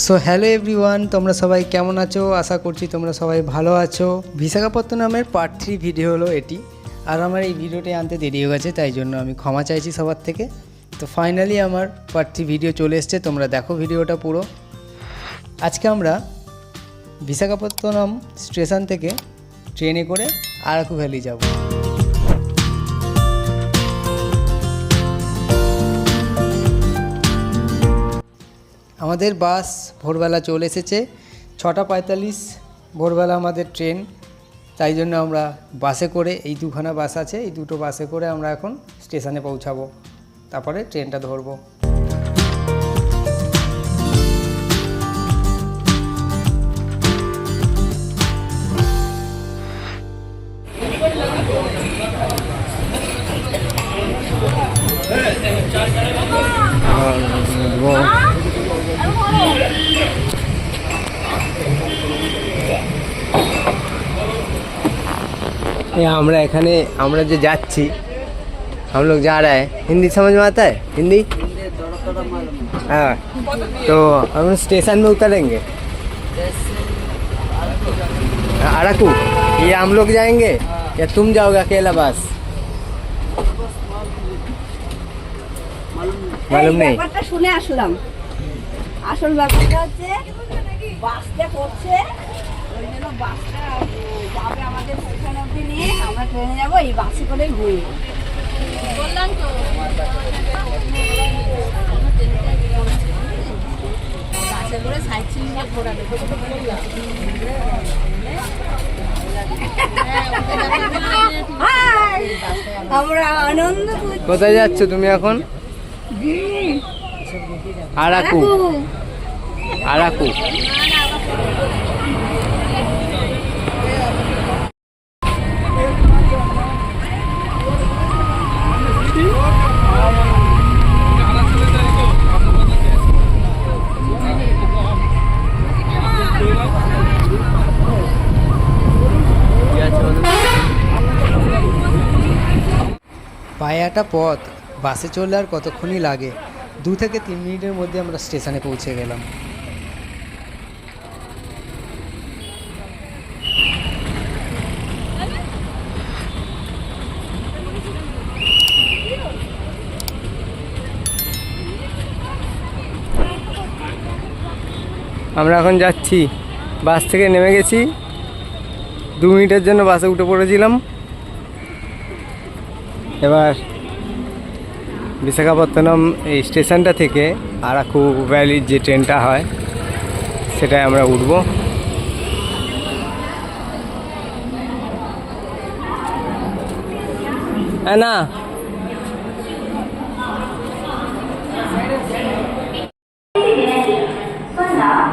So hello everyone, তোমরা সবাই কেমন আছো? আশা করছি তোমরা সবাই ভালো আছো। বিশাখাপত্তনমের পার্ট 3 ভিডিও হলো এটি। আর আমার এই ভিডিওটি আনতে দেরি হয়ে গেছে, তাই জন্য আমি ক্ষমা চাইছি সবার থেকে। তো ফাইনালি আমার পার্ট 3 ভিডিও চলে এসছে, তোমরা দেখো ভিডিওটা পুরো। আজকে আমরা বিশাখাপত্তনম স্টেশন থেকে ট্রেনে করে আরাকু ভ্যালি যাব। আমাদের বাস ভোরবেলা চলে এসেছে, 6টা 45 ভোরবেলা আমাদের ট্রেন। তাই জন্য আমরা বাসে করে, এই দুখানা বাস আছে, এই দুটো বাসে করে আমরা এখন স্টেশনে পৌঁছাবো, তারপরে ট্রেনটা ধরবো। আমরা এখানে আমরা যে যাচ্ছি, हम लोग जा रहे हैं। हिंदी समझ में आता है? हिंदी हाँ। तो हम स्टेशन में उतरेंगे अराकू। ये हम लोग जाएंगे या तुम जाओगे अकेला? बस मालूम नहीं। ব্যাপারটা শুনে আসলাম। আসল ব্যাপারটা হচ্ছে বাসটা করছে, ওই জন্য বাসটা যাবে আমাদের স্টেশন অবধি নিয়ে, আমরা ট্রেনে যাবো, এই বাসে করে ঘুরবো। বললাম তো বাসে করে সাইড সিন ঘোরাবে। আমরা আনন্দ। কোথায় যাচ্ছ তুমি এখন? আরাকু। আরাকু পায়ে হাঁটা পথ, বাসে চললে আর কতক্ষণই লাগে, 2 থেকে 3 মিনিটের মধ্যে আমরা স্টেশনে পৌঁছে গেলাম। আমরা এখন যাচ্ছি, বাস থেকে নেমে গেছি, 2 মিনিটের জন্য বাসে উঠে পড়েছিলাম। এবার বিশাখাপত্তনম এই স্টেশনটা থেকে আরাকু ভ্যালির যে ট্রেনটা হয় সেটাই আমরা উঠব। না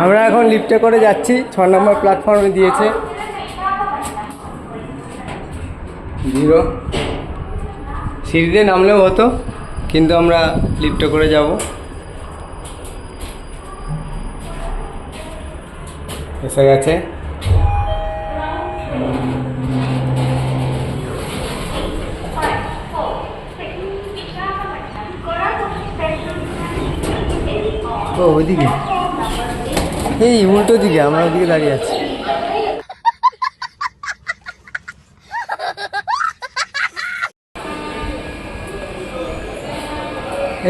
আমরা এখন লিফটে করে যাচ্ছি, 6 নম্বর প্ল্যাটফর্মে দিয়েছে 0। সিঁড়িতে নামলেও হতো, কিন্তু আমরা লিফটে করে যাব। এসে গেছে। ও ওইদিকে, এই উল্টো দিকে, আমরা ওইদিকে দাঁড়িয়ে আছি।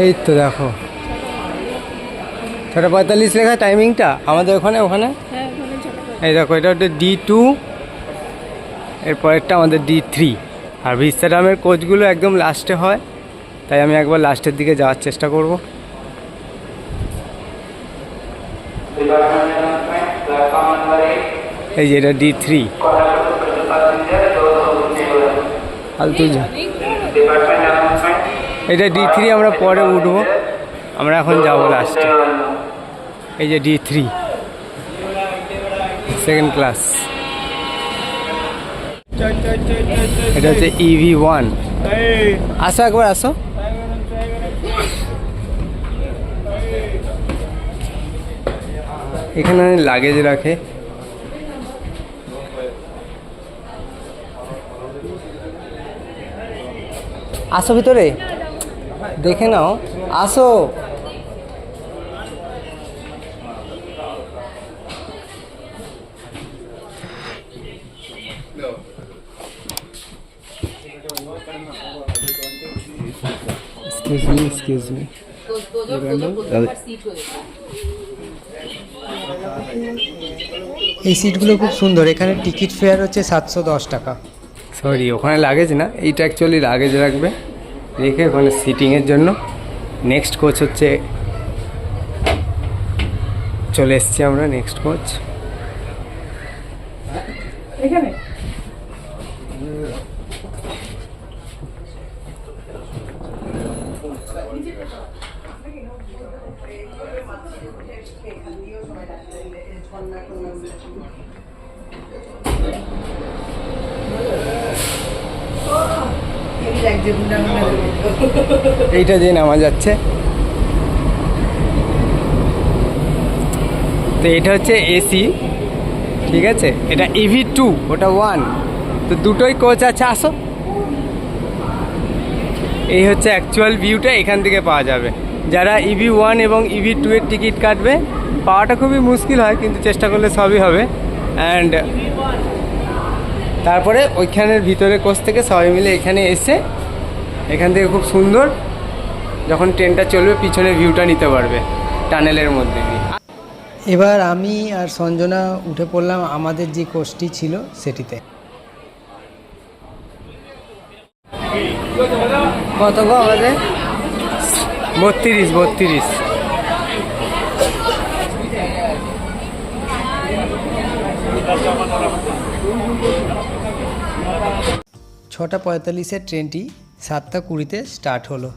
এই তো দেখো 6টা 45 লেখা টাইমিংটা আমাদের ওখানে। এই দেখো, এটা হচ্ছে D2, এরপরেরটা আমাদের D3। আর ভিস্তাডামের কোচগুলো একদম লাস্টে হয়, তাই আমি একবার লাস্টের দিকে যাওয়ার চেষ্টা করব। এই যে এটা D3। এটা D3, আমরা পরে উঠবো, আমরা এখন যাবো লাস্টে। এই যে D3 সেকেন্ড ক্লাস। এটা হচ্ছে EV1। আসো একবার, আসো। এখানে লাগেজ রাখে। আসো ভিতরে, দেখে নাও, আসো। এক্সকিউজ মি এই সিটগুলো খুব সুন্দর। এখানে টিকিট ফেয়ার হচ্ছে 710 টাকা। সরি, ওখানে লাগেজ না, এইটা অ্যাকচুয়ালি লাগেজ রাখবে, রেখে ওখানে সিটিংয়ের জন্য। নেক্সট কোচ হচ্ছে, চলে এসছি আমরা নেক্সট কোচ। এখানে এইটা দিয়ে নামা যাচ্ছে। তো এটা হচ্ছে এসি, ঠিক আছে, এটা EV2, ওটা 1, তো দুটোই কোচ আছে। আসো, এই হচ্ছে অ্যাকচুয়াল ভিউটা, এখান থেকে পাওয়া যাবে। যারা EV1 এবং EV2 এর টিকিট কাটবে, পাওয়াটা খুবই মুশকিল হয়, কিন্তু চেষ্টা করলে সবই হবে। অ্যান্ড তারপরে ওইখানের ভিতরে কোচ থেকে সবাই মিলে এখানে এসে এখান থেকে খুব সুন্দর যখন ট্রেনটা চলবে পিছনে ভিউটা নিতে পারবে টানেলের মধ্যে দিয়ে। এবার আমি আর সঞ্জনা উঠে পড়লাম আমাদের যে কোচটি ছিল সেটিতে। কত গো আমাদের? 32। 6:45 ট্রেনটি 7:20 স্টার্ট হলো।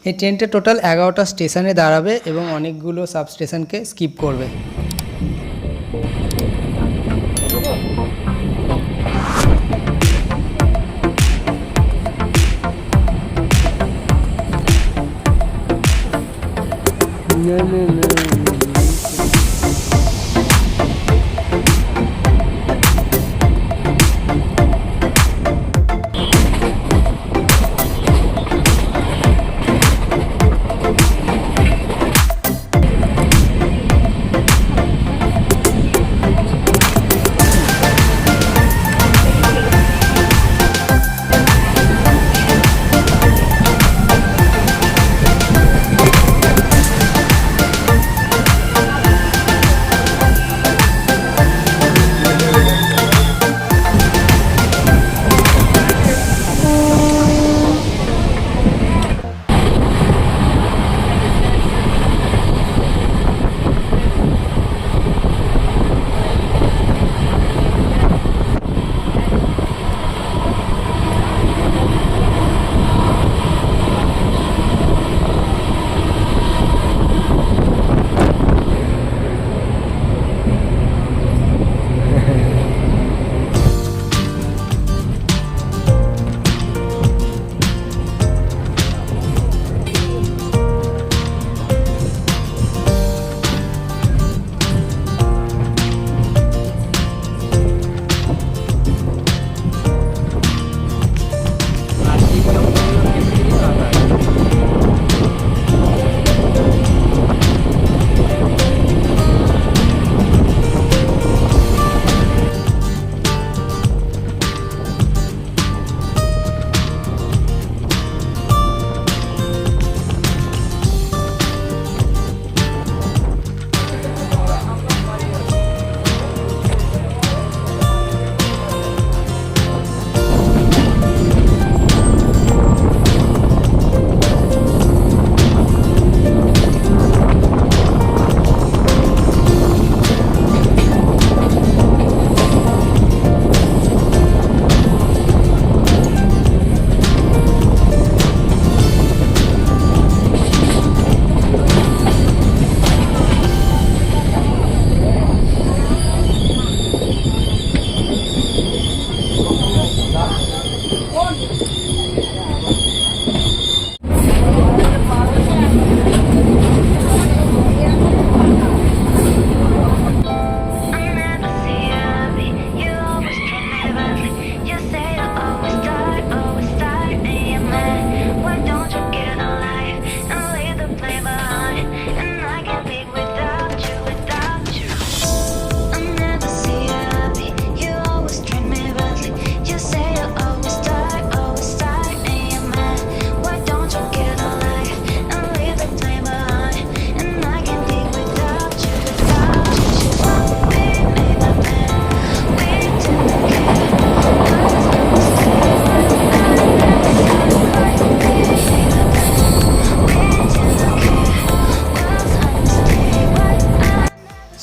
এই ট্রেনটা টোটাল 11টা স্টেশনে দাঁড়াবে এবং অনেকগুলো সাব স্টেশনকে স্কিপ করবে।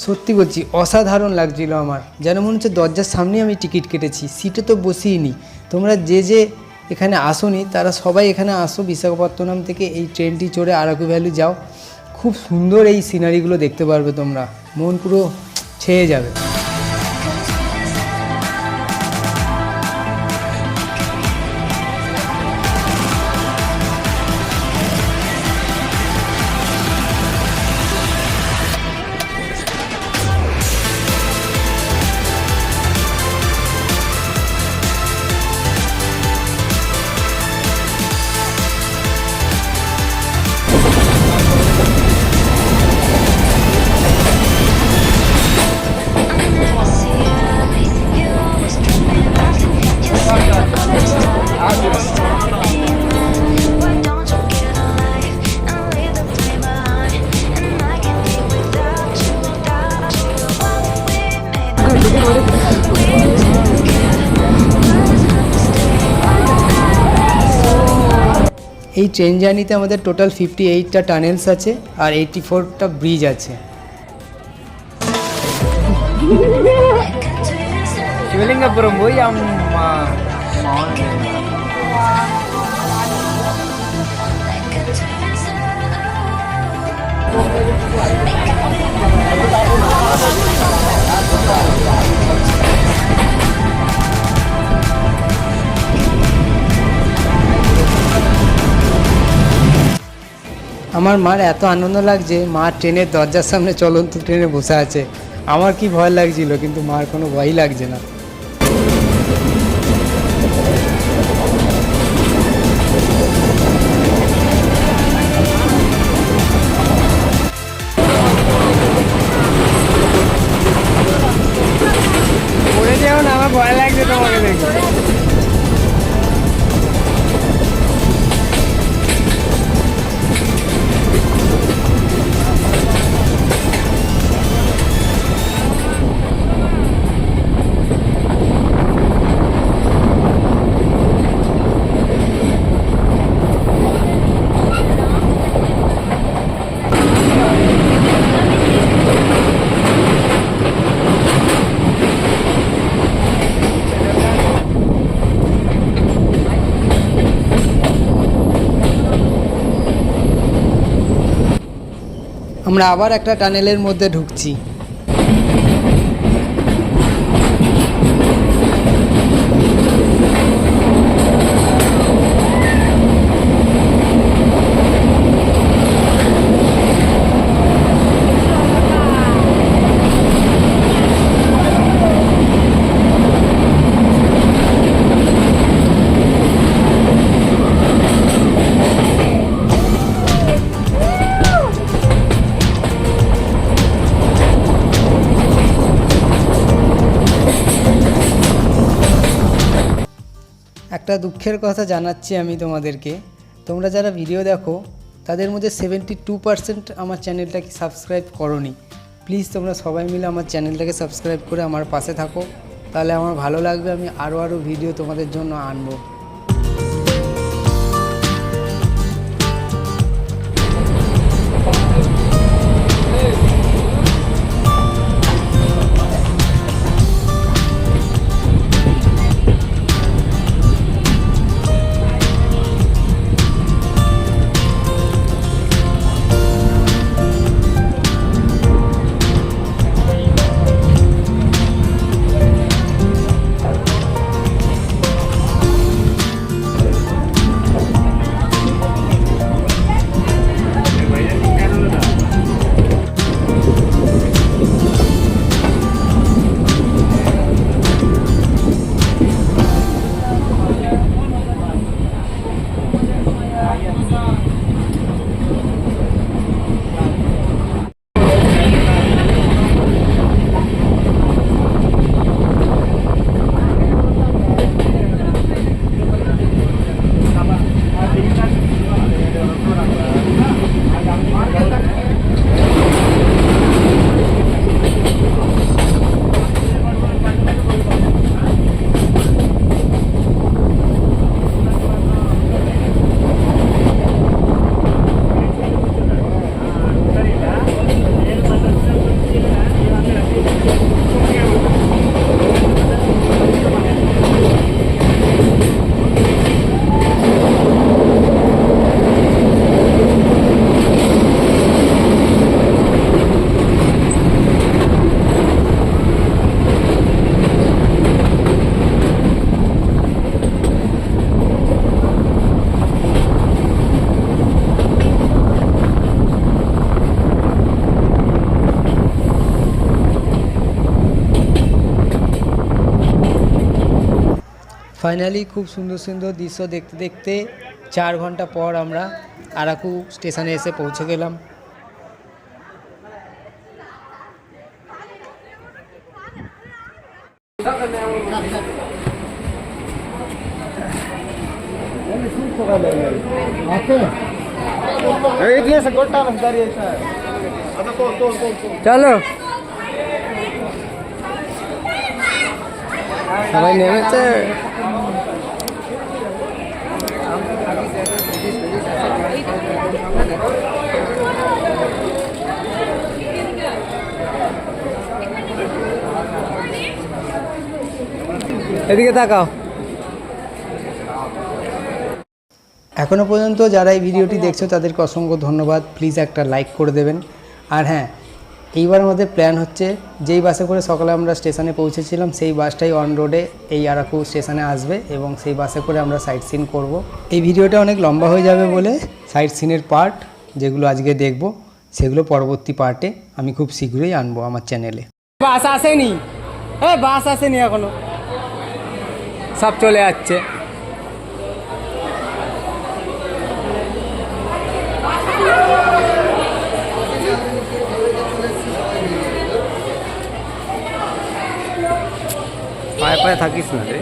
সত্যি বলছি অসাধারণ লাগছিল আমার, যেন মনে হচ্ছে দরজার সামনেই আমি টিকিট কেটেছি, সিটে তো বসিনি। তোমরা যে যে এখানে আসোনি তারা সবাই এখানে আসো, বিশাখাপত্তনম থেকে এই ট্রেনটি চড়ে আরাকু ভ্যালি যাও। খুব সুন্দর এই সিনারিগুলো দেখতে পারবে তোমরা, মন পুরো ছেয়ে যাবে। এই ট্রেন জার্নিতে আমাদের টোটাল 58টা টানেলস আছে আর 84টা ব্রিজ আছে। శివలింగపురం పోయి আমার মার এত আনন্দ লাগছে, মা ট্রেনের দরজার সামনে চলন্ত ট্রেনে বসে আছে। আমার কি ভয় লাগছিল, কিন্তু মার কোনো ভয়ই লাগছে না। পড়ে যেও না, আমার ভয় লাগছে তোমাকে দেখে। আমরা আবার একটা টানেলের মধ্যে ঢুকছি। একটা দুঃখের কথা জানাচ্ছি আমি তোমাদেরকে, তোমরা যারা ভিডিও দেখো তাদের মধ্যে 72% আমার চ্যানেলটাকে সাবস্ক্রাইব করোনি। প্লিজ তোমরা সবাই মিলে আমার চ্যানেলটাকে সাবস্ক্রাইব করে আমার পাশে থাকো, তাহলে আমার ভালো লাগবে, আমি আরও ভিডিও তোমাদের জন্য আনবো। ফাইনালি খুব সুন্দর সুন্দর দৃশ্য দেখতে দেখতে 4 ঘন্টা পর আমরা আরাকু স্টেশনে এসে পৌঁছে গেলাম। চলো সবাই নেমেছে। এদিকে তাকাও। এখনও পর্যন্ত যারা এই ভিডিওটি দেখছো তাদেরকে অসংখ্য ধন্যবাদ। প্লিজ একটা লাইক করে দেবেন। আর হ্যাঁ, এইবার আমাদের প্ল্যান হচ্ছে যেই বাসে করে সকালে আমরা স্টেশনে পৌঁছেছিলাম সেই বাসটাই অন রোডে এই আরাকু স্টেশনে আসবে এবং সেই বাসে করে আমরা সাইট সিন করব। এই ভিডিওটা অনেক লম্বা হয়ে যাবে বলে সাইট সিনের পার্ট যেগুলো আজকে দেখব সেগুলো পরবর্তী পার্টে আমি খুব শীঘ্রই আনবো আমার চ্যানেলে। বাস আসেনি, হ্যাঁ বাস আসেনি এখনো, সব চলে যাচ্ছে। পায়ে পায়ে থাকিস না রে।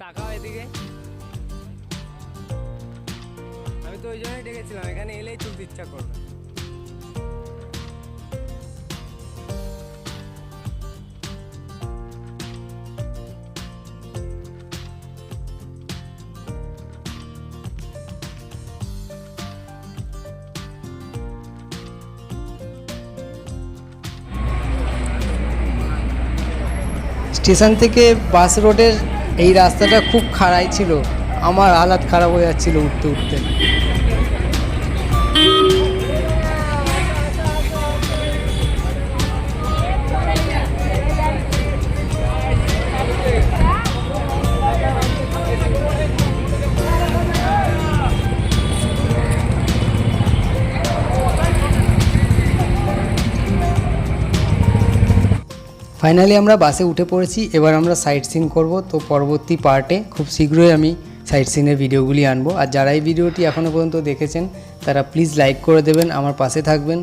তাকাও এদিকে, আমি তো ওই জন্যই ডেকেছিলাম, এখানে এলেই তুলতে ইচ্ছা করবে। স্টেশন থেকে বাস রোডের এই রাস্তাটা খুব খাড়াই ছিল, আমার হালাত খারাপ হয়ে যাচ্ছিল উঠতে উঠতে। ফাইনালি আমরা বাসে উঠে পড়েছি, এবার আমরা সাইট সিন করবো। তো পরবর্তী পার্টে খুব শীঘ্রই আমি সাইট সিনের ভিডিওগুলি আনবো। আর যারা এই ভিডিওটি এখনও পর্যন্ত দেখেছেন তারা প্লিজ লাইক করে দেবেন, আমার পাশে থাকবেন।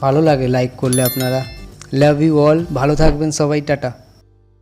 ভালো লাগে লাইক করলে আপনারা। লাভ ইউ অল, ভালো থাকবেন সবাই, টাটা।